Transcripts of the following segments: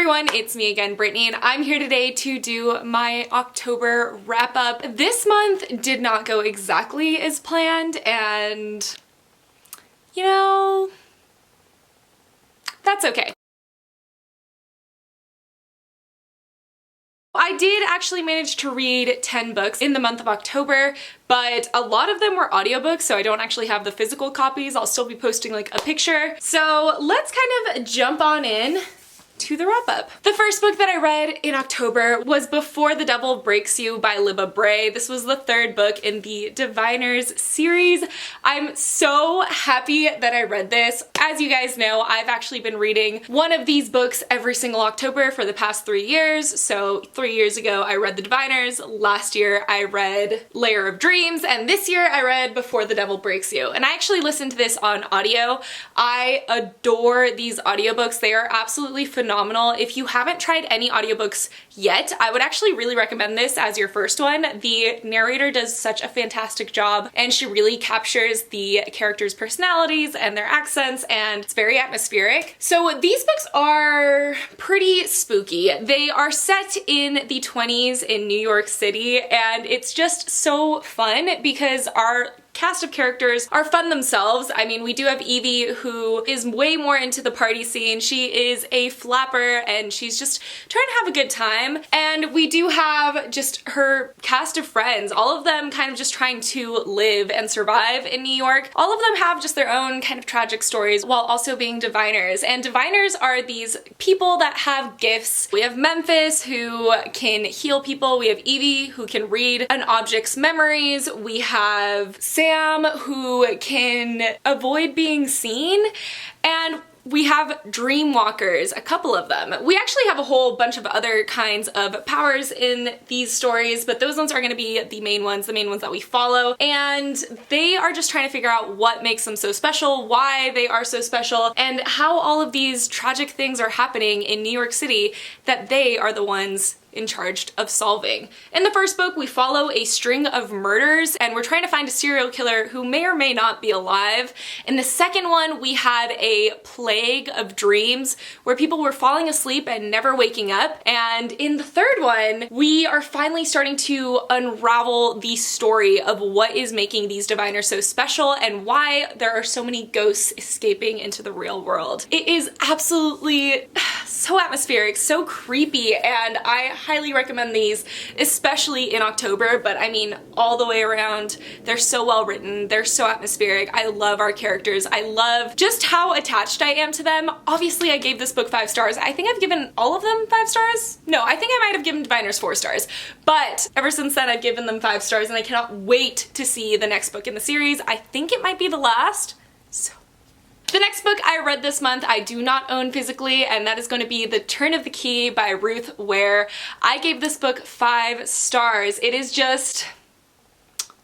everyone, it's me again, Brittany, and I'm here today to do my October wrap-up. This month did not go exactly as planned, and you know, that's okay. I did actually manage to read 10 books in the month of October, but a lot of them were audiobooks, so I don't actually have the physical copies. I'll still be posting like a picture. So let's kind of jump on in to the wrap-up. The first book that I read in October was Before the Devil Breaks You by Libba Bray. This was the third book in the Diviners series. I'm so happy that I read this. As you guys know, I've actually been reading one of these books every single October for the past 3 years. So 3 years ago I read the Diviners, last year I read Layer of Dreams, and this year I read Before the Devil Breaks You. And I actually listened to this on audio. I adore these audiobooks. They are absolutely phenomenal. If you haven't tried any audiobooks yet, I would actually really recommend this as your first one. The narrator does such a fantastic job, and she really captures the characters' personalities and their accents, and it's very atmospheric. So these books are pretty spooky. They are set in the 20s in New York City, and it's just so fun because our cast of characters are fun themselves. I mean, we do have Evie, who is way more into the party scene. She is a flapper and she's just trying to have a good time. And we do have just her cast of friends, all of them kind of just trying to live and survive in New York. All of them have just their own kind of tragic stories while also being diviners. And diviners are these people that have gifts. We have Memphis, who can heal people. We have Evie, who can read an object's memories. We have Sam, who can avoid being seen, and we have dreamwalkers, a couple of them. We actually have a whole bunch of other kinds of powers in these stories, but those ones are going to be the main ones that we follow, and they are just trying to figure out what makes them so special, why they are so special, and how all of these tragic things are happening in New York City that they are the ones in charge of solving. In the first book, we follow a string of murders, and we're trying to find a serial killer who may or may not be alive. In the second one, we had a plague of dreams where people were falling asleep and never waking up. And in the third one, we are finally starting to unravel the story of what is making these diviners so special and why there are so many ghosts escaping into the real world. It is absolutely so atmospheric, so creepy, and I highly recommend these, especially in October, but I mean all the way around. They're so well written, they're so atmospheric. I love our characters. I love just how attached I am to them. Obviously, I gave this book 5 stars. I think I've given all of them 5 stars? No, I think I might have given Diviners 4 stars, but ever since then I've given them 5 stars, and I cannot wait to see the next book in the series. I think it might be the last, so. The next book I read this month I do not own physically, and that is going to be The Turn of the Key by Ruth Ware. I gave this book 5 stars. It is just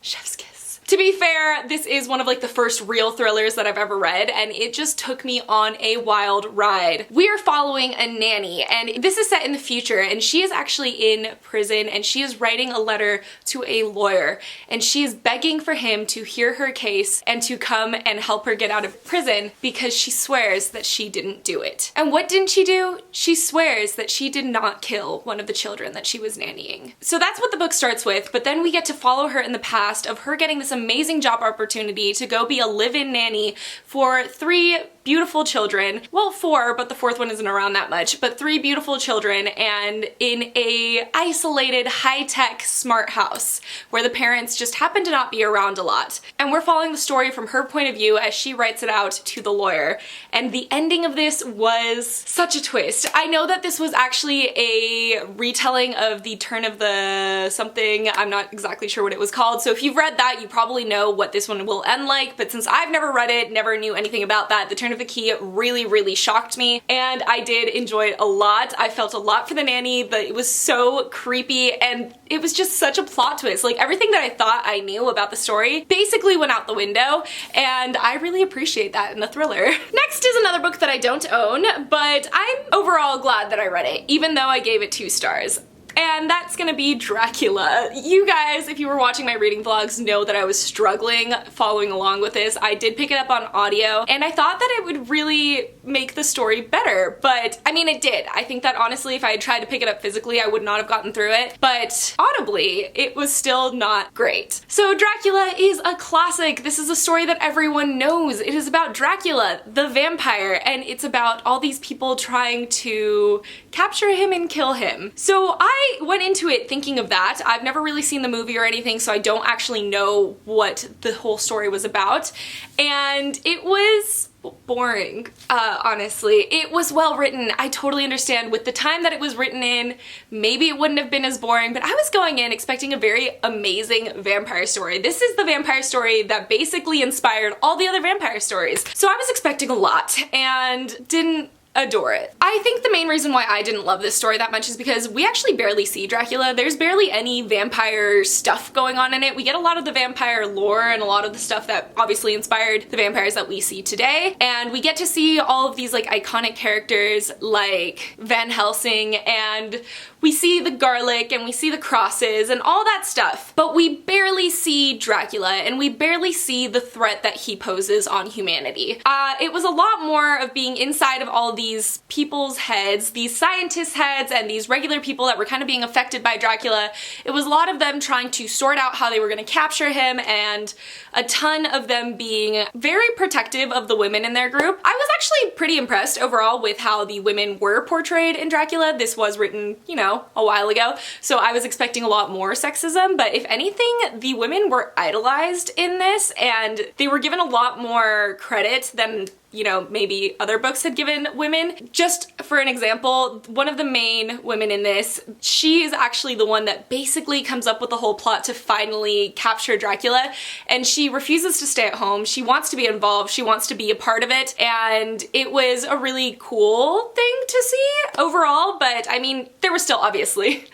chef's kiss. To be fair, this is one of like the first real thrillers that I've ever read, and it just took me on a wild ride. We are following a nanny, and this is set in the future, and she is actually in prison, and she is writing a letter to a lawyer, and she is begging for him to hear her case and to come and help her get out of prison because she swears that she didn't do it. And what didn't she do? She swears that she did not kill one of the children that she was nannying. So that's what the book starts with, but then we get to follow her in the past of her getting this amazing job opportunity to go be a live-in nanny for 3 beautiful children. Well, 4, but the 4th one isn't around that much, but 3 beautiful children, and in a isolated, high-tech, smart house where the parents just happen to not be around a lot. And we're following the story from her point of view as she writes it out to the lawyer. And the ending of this was such a twist. I know that this was actually a retelling of The Turn of the something. I'm not exactly sure what it was called, so if you've read that, you probably know what this one will end like, but since I've never read it, never knew anything about that, The Turn of the Key really shocked me, and I did enjoy it a lot. I felt a lot for the nanny, but it was so creepy, and it was just such a plot twist. Like, everything that I thought I knew about the story basically went out the window, and I really appreciate that in a thriller. Next is another book that I don't own, but I'm overall glad that I read it, even though I gave it 2 stars. and that's gonna be Dracula. You guys, if you were watching my reading vlogs, know that I was struggling following along with this. I did pick it up on audio, and I thought that it would really make the story better, but I mean, it did. I think that honestly, if I had tried to pick it up physically, I would not have gotten through it, but audibly, it was still not great. So Dracula is a classic. This is a story that everyone knows. It is about Dracula, the vampire, and it's about all these people trying to capture him and kill him. So I went into it thinking of that. I've never really seen the movie or anything, so I don't actually know what the whole story was about, and it was boring, honestly. It was well written. I totally understand with the time that it was written in, maybe it wouldn't have been as boring, but I was going in expecting a very amazing vampire story. This is the vampire story that basically inspired all the other vampire stories. So I was expecting a lot and didn't adore it. I think the main reason why I didn't love this story that much is because we actually barely see Dracula. There's barely any vampire stuff going on in it. We get a lot of the vampire lore and a lot of the stuff that obviously inspired the vampires that we see today, and we get to see all of these like iconic characters like Van Helsing, and we see the garlic and we see the crosses and all that stuff, but we barely see Dracula and we barely see the threat that he poses on humanity. It was a lot more of being inside of all of these people's heads, these scientists' heads and these regular people that were kind of being affected by Dracula. It was a lot of them trying to sort out how they were going to capture him, and a ton of them being very protective of the women in their group. I was actually pretty impressed overall with how the women were portrayed in Dracula. This was written, you know, a while ago, so I was expecting a lot more sexism, but if anything, the women were idolized in this, and they were given a lot more credit than, you know, maybe other books had given women. Just for an example, one of the main women in this, she is actually the one that basically comes up with the whole plot to finally capture Dracula, and she refuses to stay at home. She wants to be involved, she wants to be a part of it, and it was a really cool thing to see overall, but I mean, there were still obviously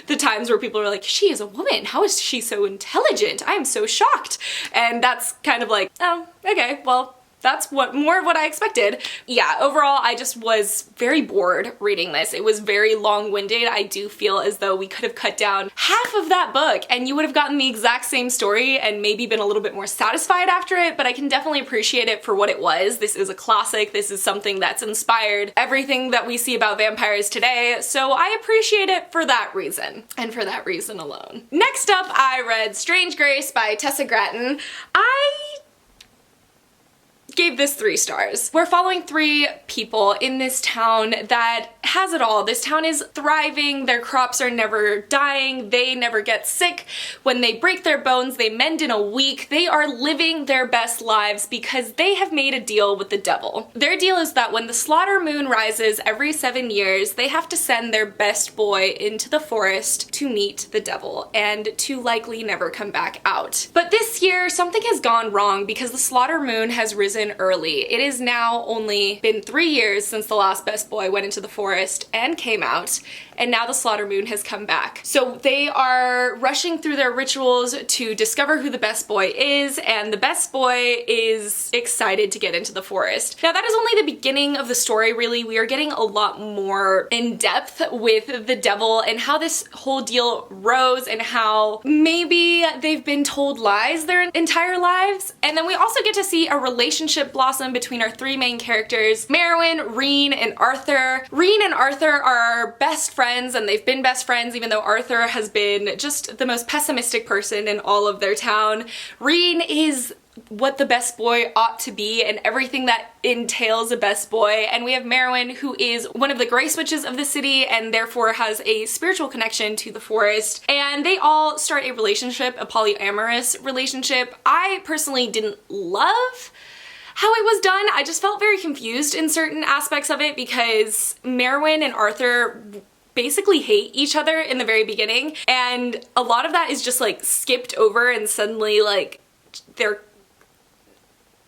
the times where people are like, she is a woman, how is she so intelligent? I am so shocked. And that's kind of like, oh, okay, well, that's more of what I expected. Yeah, overall, I just was very bored reading this. It was very long-winded. I do feel as though we could have cut down half of that book and you would have gotten the exact same story and maybe been a little bit more satisfied after it, but I can definitely appreciate it for what it was. This is a classic. This is something that's inspired everything that we see about vampires today, so I appreciate it for that reason, and for that reason alone. Next up, I read Strange Grace by Tessa Gratton. I gave this 3 stars. We're following 3 people in this town that has it all. This town is thriving, their crops are never dying, they never get sick. When they break their bones, they mend in a week. They are living their best lives because they have made a deal with the devil. Their deal is that when the slaughter moon rises every 7 years, they have to send their best boy into the forest to meet the devil and to likely never come back out. But this year, something has gone wrong because the slaughter moon has risen early. It has now only been 3 years since the last best boy went into the forest and came out, and now the slaughter moon has come back. So they are rushing through their rituals to discover who the best boy is, and the best boy is excited to get into the forest. Now that is only the beginning of the story, really. We are getting a lot more in depth with the devil and how this whole deal rose and how maybe they've been told lies their entire lives. And then we also get to see a relationship blossom between our 3 main characters, Merwin, Reen, and Arthur. Reen and Arthur are best friends, and they've been best friends even though Arthur has been just the most pessimistic person in all of their town. Reen is what the best boy ought to be and everything that entails a best boy, and we have Merwin, who is one of the gray switches of the city and therefore has a spiritual connection to the forest, and they all start a relationship, a polyamorous relationship. I personally didn't love how it was done. I just felt very confused in certain aspects of it because Merwin and Arthur basically hate each other in the very beginning, and a lot of that is just like skipped over and suddenly like they're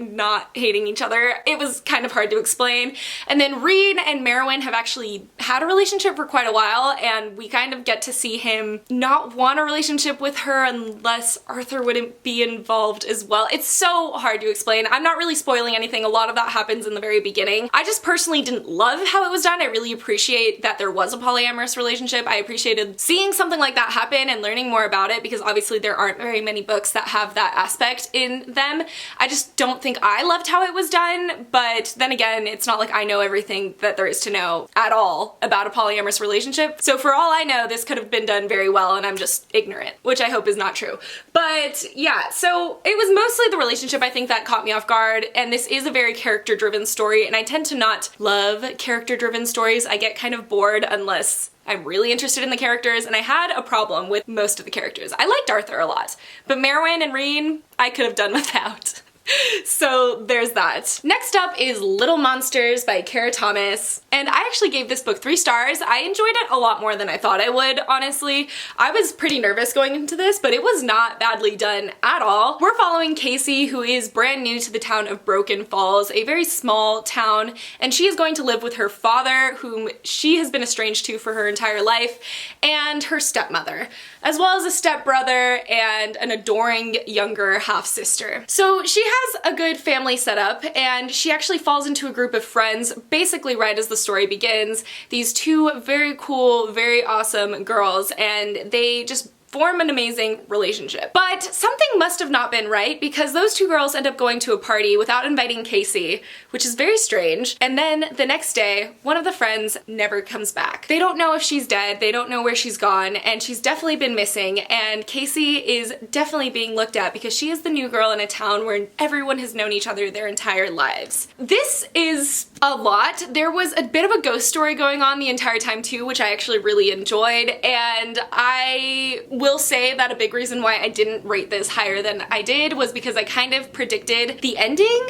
not hating each other. It was kind of hard to explain. And then Reed and Merwin have actually had a relationship for quite a while, and we kind of get to see him not want a relationship with her unless Arthur wouldn't be involved as well. It's so hard to explain. I'm not really spoiling anything. A lot of that happens in the very beginning. I just personally didn't love how it was done. I really appreciate that there was a polyamorous relationship. I appreciated seeing something like that happen and learning more about it, because obviously there aren't very many books that have that aspect in them. I just don't think I loved how it was done, but then again, it's not like I know everything that there is to know at all about a polyamorous relationship. So for all I know, this could have been done very well and I'm just ignorant, which I hope is not true. But yeah, so it was mostly the relationship I think that caught me off guard, and this is a very character-driven story, and I tend to not love character-driven stories. I get kind of bored unless I'm really interested in the characters, and I had a problem with most of the characters. I liked Arthur a lot, but Merwin and Reed, I could have done without. So there's that. Next up is Little Monsters by Kara Thomas, and I actually gave this book 3 stars. I enjoyed it a lot more than I thought I would, honestly. I was pretty nervous going into this, but it was not badly done at all. We're following Casey, who is brand new to the town of Broken Falls, a very small town, and she is going to live with her father, whom she has been estranged to for her entire life, and her stepmother, as well as a stepbrother and an adoring younger half-sister. So she has a good family setup, and she actually falls into a group of friends basically right as the story begins. These 2 very cool, very awesome girls, and they just form an amazing relationship. But something must have not been right, because those 2 girls end up going to a party without inviting Casey, which is very strange. And then the next day, one of the friends never comes back. They don't know if she's dead, they don't know where she's gone, and she's definitely been missing, and Casey is definitely being looked at because she is the new girl in a town where everyone has known each other their entire lives. This is a lot. There was a bit of a ghost story going on the entire time too, which I actually really enjoyed, and I will say that a big reason why I didn't rate this higher than I did was because I kind of predicted the ending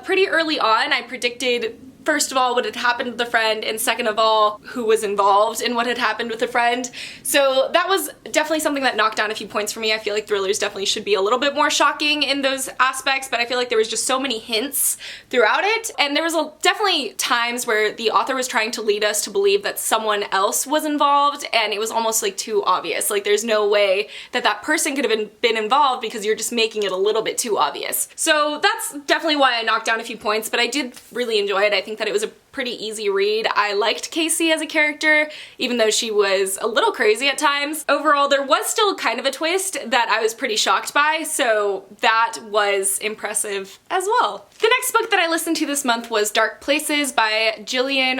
pretty early on. I predicted, first of all, what had happened to the friend, and second of all, who was involved in what had happened with the friend. So that was definitely something that knocked down a few points for me. I feel like thrillers definitely should be a little bit more shocking in those aspects, but I feel like there was just so many hints throughout it, and there was definitely times where the author was trying to lead us to believe that someone else was involved, and it was almost like too obvious. Like there's no way that that person could have been involved because you're just making it a little bit too obvious. So that's definitely why I knocked down a few points, but I did really enjoy it. I think that it was a pretty easy read. I liked Casey as a character, even though she was a little crazy at times. Overall, there was still kind of a twist that I was pretty shocked by, so that was impressive as well. The next book that I listened to this month was Dark Places by Gillian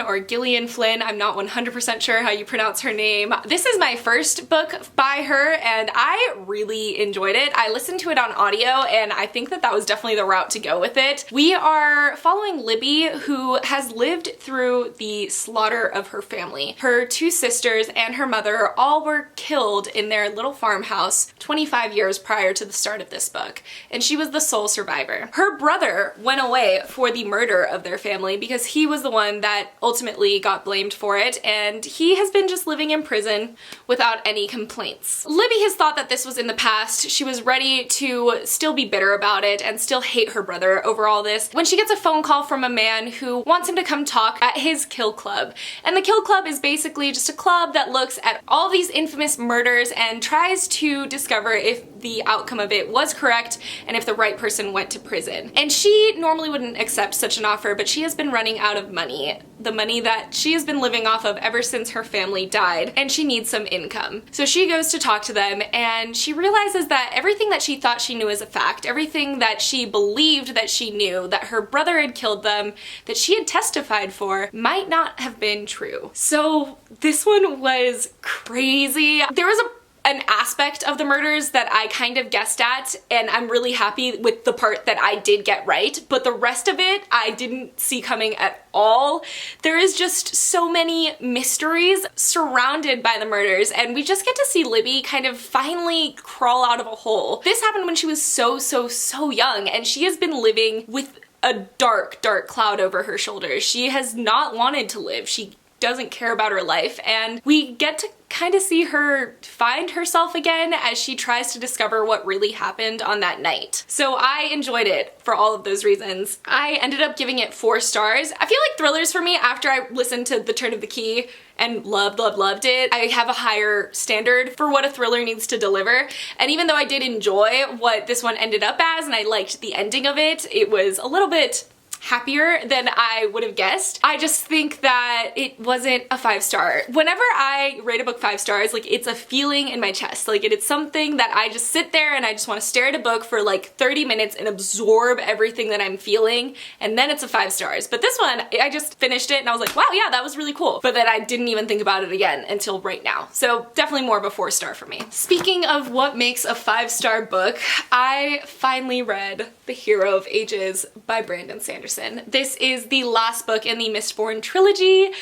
Flynn. I'm not 100% sure how you pronounce her name. This is my first book by her, and I really enjoyed it. I listened to it on audio, and I think that that was definitely the route to go with it. We are following Libby, who has lived through the slaughter of her family. Her 2 sisters and her mother all were killed in their little farmhouse 25 years prior to the start of this book, and she was the sole survivor. Her brother went away for the murder of their family because he was the one that ultimately got blamed for it, and he has been just living in prison without any complaints. Libby has thought that this was in the past. She was ready to still be bitter about it and still hate her brother over all this when she gets a phone call from a man who wants him to come talk at his Kill Club. And the Kill Club is basically just a club that looks at all these infamous murders and tries to discover if the outcome of it was correct and if the right person went to prison. And she normally wouldn't accept such an offer, but she has been running out of money. The money that she has been living off of ever since her family died, and she needs some income. So she goes to talk to them, and she realizes that everything that she thought she knew is a fact, everything that she believed that she knew, that her brother had killed them, that she had testified for, might not have been true. So this one was crazy. There was an aspect of the murders that I kind of guessed at, and I'm really happy with the part that I did get right, but the rest of it I didn't see coming at all. There is just so many mysteries surrounded by the murders, and we just get to see Libby kind of finally crawl out of a hole. This happened when she was so young, and she has been living with a dark cloud over her shoulders. She has not wanted to live. She doesn't care about her life, and we get to kind of see her find herself again as she tries to discover what really happened on that night. So I enjoyed it for all of those reasons. I ended up giving it 4 stars. I feel like thrillers for me, after I listened to The Turn of the Key and loved it, I have a higher standard for what a thriller needs to deliver. And even though I did enjoy what this one ended up as and I liked the ending of it, it was a little bit happier than I would have guessed. I just think that it wasn't a 5-star. Whenever I rate a book 5 stars, like, it's a feeling in my chest. Like, it's something that I just sit there and I just want to stare at a book for like 30 minutes and absorb everything that I'm feeling, and then it's a 5 stars. But this one, I just finished it and I was like, wow, yeah, that was really cool. But then I didn't even think about it again until right now. So definitely more of a 4-star for me. Speaking of what makes a 5-star book, I finally read The Hero of Ages by Brandon Sanderson. This is the last book in the Mistborn trilogy,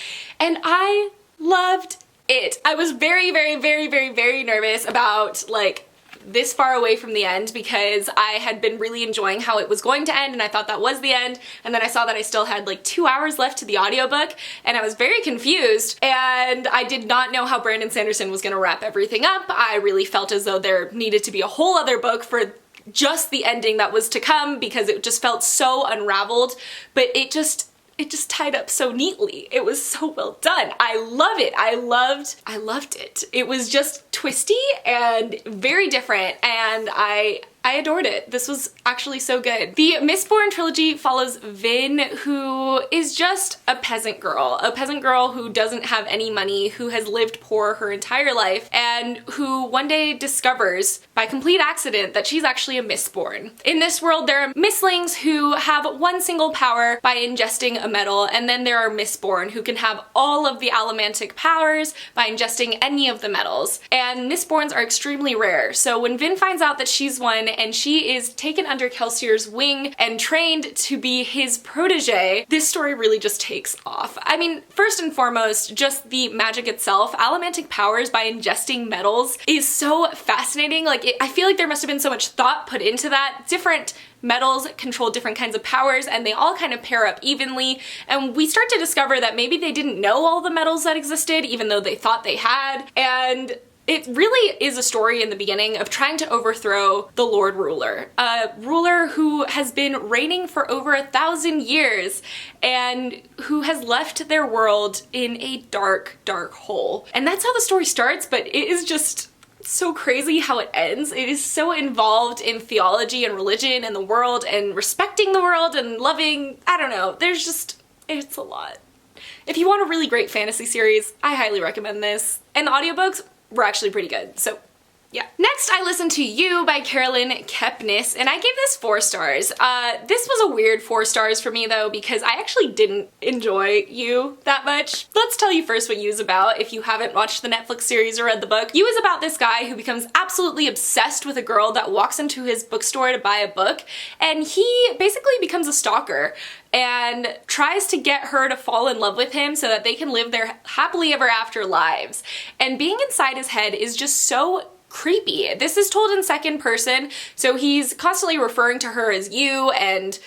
and I loved it. I was very nervous about like this far away from the end because I had been really enjoying how it was going to end and I thought that was the end, and then I saw that I still had like 2 hours left to the audiobook and I was very confused, and I did not know how Brandon Sanderson was going to wrap everything up. I really felt as though there needed to be a whole other book for just the ending that was to come because it just felt so unraveled, but it just tied up so neatly. It was so well done. I love it. I loved it. It was just twisty and very different, and I adored it. This was actually so good. The Mistborn trilogy follows Vin, who is just a peasant girl who doesn't have any money, who has lived poor her entire life, and who one day discovers by complete accident that she's actually a Mistborn. In this world, there are Mistlings who have one single power by ingesting a metal, and then there are Mistborn who can have all of the allomantic powers by ingesting any of the metals. And Mistborns are extremely rare, so when Vin finds out that she's one and she is taken under Kelsier's wing and trained to be his protege, this story really just takes off. I mean, first and foremost, just the magic itself, allomantic powers by ingesting metals, is so fascinating. Like, I feel like there must have been so much thought put into that. Different metals control different kinds of powers and they all kind of pair up evenly, and we start to discover that maybe they didn't know all the metals that existed even though they thought they had, and it really is a story in the beginning of trying to overthrow the Lord Ruler, a ruler who has been reigning for over 1,000 years and who has left their world in a dark hole. And that's how the story starts, but it is just so crazy how it ends. It is so involved in theology and religion and the world and respecting the world and loving, I don't know, there's just, it's a lot. If you want a really great fantasy series, I highly recommend this. And the audiobooks were actually pretty good, so yeah. Next, I listened to You by Carolyn Kepnes, and I gave this 4 stars. This was a weird 4 stars for me though, because I actually didn't enjoy You that much. Let's tell you first what You is about if you haven't watched the Netflix series or read the book. You is about this guy who becomes absolutely obsessed with a girl that walks into his bookstore to buy a book, and he basically becomes a stalker and tries to get her to fall in love with him so that they can live their happily ever after lives. And being inside his head is just so creepy. This is told in second person, so he's constantly referring to her as you, and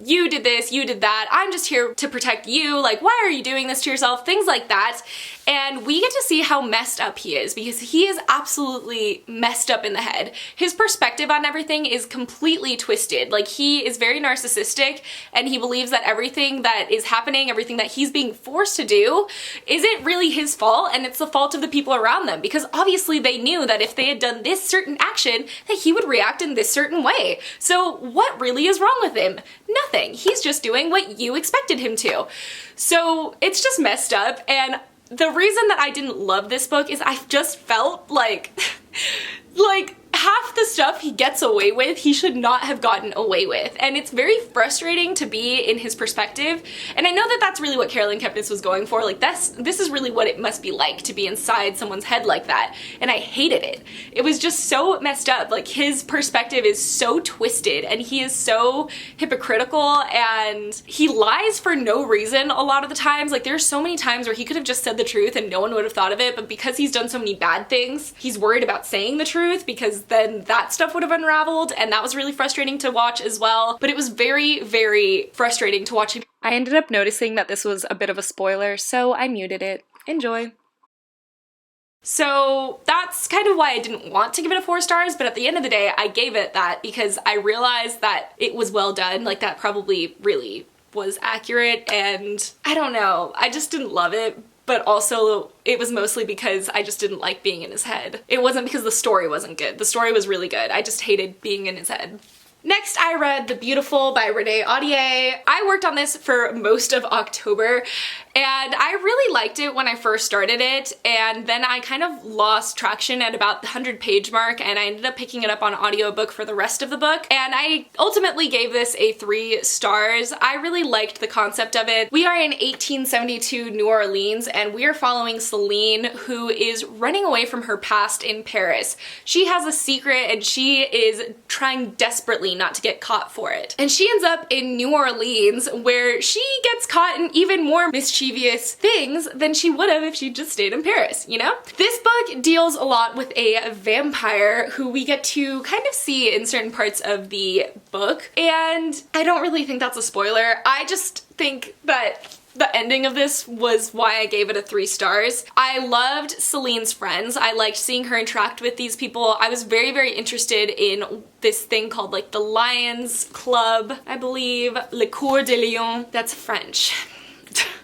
you did this, you did that, I'm just here to protect you, like, why are you doing this to yourself, things like that. And we get to see how messed up he is, because he is absolutely messed up in the head. His perspective on everything is completely twisted. Like, he is very narcissistic, and he believes that everything that is happening, everything that he's being forced to do, isn't really his fault, and it's the fault of the people around them, because obviously they knew that if they had done this certain action, that he would react in this certain way. So what really is wrong with him? Nothing. He's just doing what you expected him to. So it's just messed up, and the reason that I didn't love this book is I just felt like half the stuff he gets away with, he should not have gotten away with. And it's very frustrating to be in his perspective. And I know that that's really what Carolyn Kepnes was going for. Like, this is really what it must be like to be inside someone's head like that. And I hated it. It was just so messed up. Like, his perspective is so twisted and he is so hypocritical and he lies for no reason a lot of the times. Like, there's so many times where he could have just said the truth and no one would have thought of it, but because he's done so many bad things, he's worried about saying the truth because then that stuff would have unraveled, and that was really frustrating to watch as well. But it was very, very frustrating to watch him I ended up noticing that this was a bit of a spoiler, so I muted it. Enjoy. So that's kind of why I didn't want to give it a 4 stars, but at the end of the day, I gave it that because I realized that it was well done. Like, that probably really was accurate, and I don't know, I just didn't love it. But also, it was mostly because I just didn't like being in his head. It wasn't because the story wasn't good. The story was really good. I just hated being in his head. Next, I read The Beautiful by Renee Audier. I worked on this for most of October, and I really liked it when I first started it, and then I kind of lost traction at about the 100-page mark, and I ended up picking it up on audiobook for the rest of the book, and I ultimately gave this a 3 stars. I really liked the concept of it. We are in 1872 New Orleans, and we are following Celine, who is running away from her past in Paris. She has a secret, and she is trying desperately not to get caught for it. And she ends up in New Orleans, where she gets caught in even more mischievous things than she would have if she just stayed in Paris, you know? This book deals a lot with a vampire who we get to kind of see in certain parts of the book, and I don't really think that's a spoiler. I just think that the ending of this was why I gave it a 3 stars. I loved Celine's friends. I liked seeing her interact with these people. I was very, very interested in this thing called like the Lions Club, I believe. Le Coeur des Lions. That's French.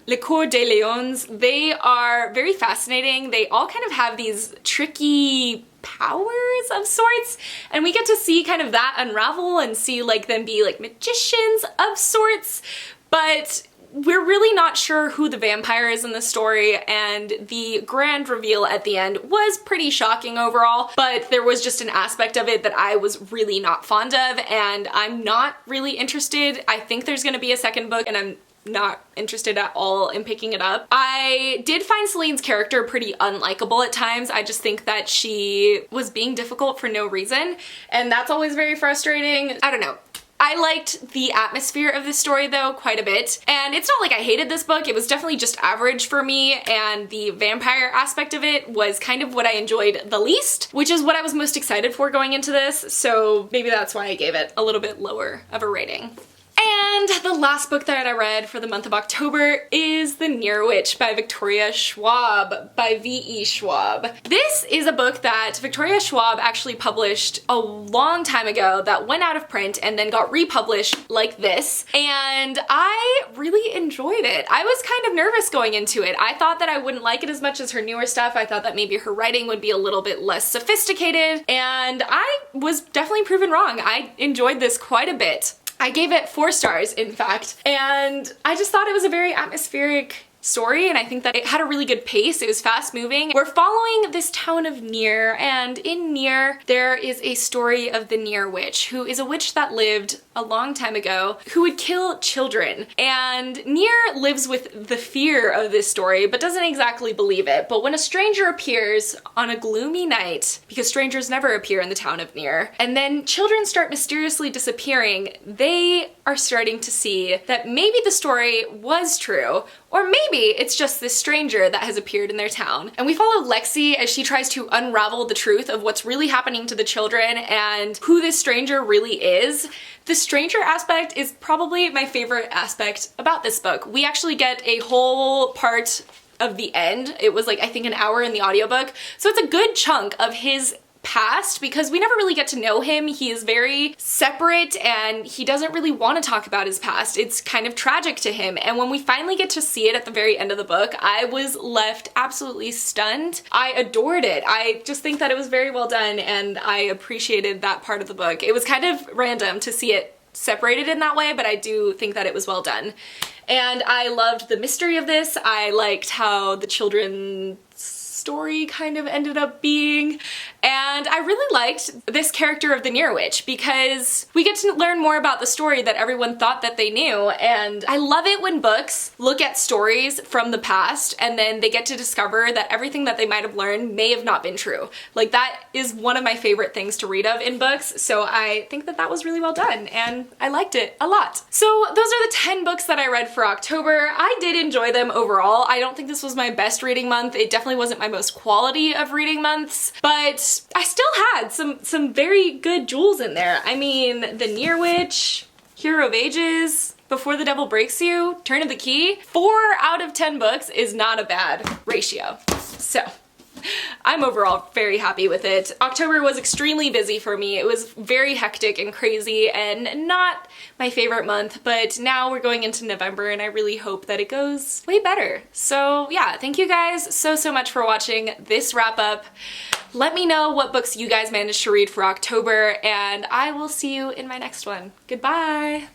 Le Coeur des Lions. They are very fascinating. They all kind of have these tricky powers of sorts, and we get to see kind of that unravel and see like them be like magicians of sorts, but we're really not sure who the vampire is in the story, and the grand reveal at the end was pretty shocking overall, but there was just an aspect of it that I was really not fond of, and I'm not really interested. I think there's gonna be a second book, and I'm not interested at all in picking it up. I did find Celine's character pretty unlikable at times. I just think that she was being difficult for no reason, and that's always very frustrating. I don't know. I liked the atmosphere of this story though quite a bit, and it's not like I hated this book. It was definitely just average for me, and the vampire aspect of it was kind of what I enjoyed the least, which is what I was most excited for going into this, so maybe that's why I gave it a little bit lower of a rating. And the last book that I read for the month of October is The Near Witch by Victoria Schwab, by V.E. Schwab. This is a book that Victoria Schwab actually published a long time ago that went out of print and then got republished like this, and I really enjoyed it. I was kind of nervous going into it. I thought that I wouldn't like it as much as her newer stuff. I thought that maybe her writing would be a little bit less sophisticated, and I was definitely proven wrong. I enjoyed this quite a bit. I gave it 4 stars, in fact, and I just thought it was a very atmospheric story, and I think that it had a really good pace. It was fast moving. We're following this town of Near, and in Near there is a story of the Near Witch, who is a witch that lived a long time ago who would kill children. And Near lives with the fear of this story but doesn't exactly believe it. But when a stranger appears on a gloomy night, because strangers never appear in the town of Near, and then children start mysteriously disappearing, they are starting to see that maybe the story was true, or maybe it's just this stranger that has appeared in their town. And we follow Lexi as she tries to unravel the truth of what's really happening to the children and who this stranger really is. The stranger aspect is probably my favorite aspect about this book. We actually get a whole part of the end. It was like, I think, an hour in the audiobook. So it's a good chunk of his past because we never really get to know him. He is very separate and he doesn't really want to talk about his past. It's kind of tragic to him, and when we finally get to see it at the very end of the book, I was left absolutely stunned. I adored it. I just think that it was very well done, and I appreciated that part of the book. It was kind of random to see it separated in that way, but I do think that it was well done. And I loved the mystery of this. I liked how the children's story kind of ended up being, and I really liked this character of the Near Witch because we get to learn more about the story that everyone thought that they knew, and I love it when books look at stories from the past and then they get to discover that everything that they might have learned may have not been true. Like, that is one of my favorite things to read of in books, so I think that that was really well done and I liked it a lot. So those are the 10 books that I read for October. I did enjoy them overall. I don't think this was my best reading month. It definitely wasn't my most quality of reading months, but I still had some very good jewels in there. I mean, The Near Witch, Hero of Ages, Before the Devil Breaks You, Turn of the Key, 4 out of 10 books is not a bad ratio. So I'm overall very happy with it. October was extremely busy for me. It was very hectic and crazy and not my favorite month, but now we're going into November and I really hope that it goes way better. So yeah, thank you guys so much for watching this wrap up. Let me know what books you guys managed to read for October and I will see you in my next one. Goodbye!